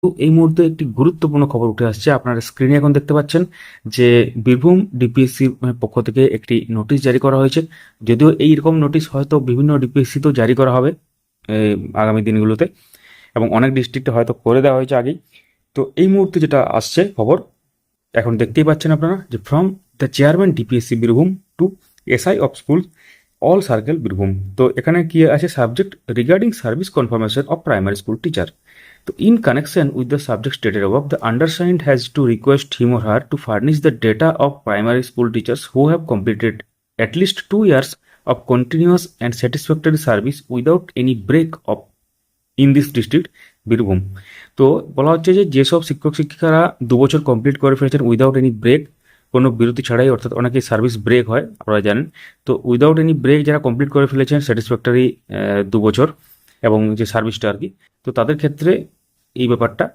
তো এই মুহূর্তে একটি গুরুত্বপূর্ণ খবর উঠে আসছে। আপনারা স্ক্রিনে এখন দেখতে পাচ্ছেন যে বীরভূম ডিপিএসসির পক্ষ থেকে একটি নোটিশ জারি করা হয়েছে। যদিও এইরকম নোটিশ হয়তো বিভিন্ন ডিপিএসসিতেও জারি করা হবে আগামী দিনগুলোতে, এবং অনেক ডিস্ট্রিক্টে হয়তো করে দেওয়া হয়েছে আগেই। তো এই মুহূর্তে যেটা আসছে খবর, এখন দেখতেই পাচ্ছেন আপনারা যে from the chairman DPSC Birbhum to SI of school all circle Birbhum. তো এখানে কি আছে, subject regarding service confirmation of primary school teacher. তো in connection with the subject stated above, the undersigned has to request him or her to furnish the data of primary school teachers who have completed at least 2 years of continuous and satisfactory service without any break of in this district Birbhum. তো বলা হচ্ছে যে যেসব শিক্ষক শিক্ষিকারা 2 বছর complete করে ফেলেছেন উইদাউট এনি ব্রেক, কোনো বিরতি ছাড়াই, অর্থাৎ অনেকে সার্ভিস ব্রেক হয় আপনারা জানেন, তো উইদাউট এনি ব্রেক যারা কমপ্লিট করে ফেলেছেন স্যাটিসফ্যাক্টরি 2 বছর এবং যে সার্ভিসটা আর কি, তো তাদের ক্ষেত্রে এই ব্যাপারটা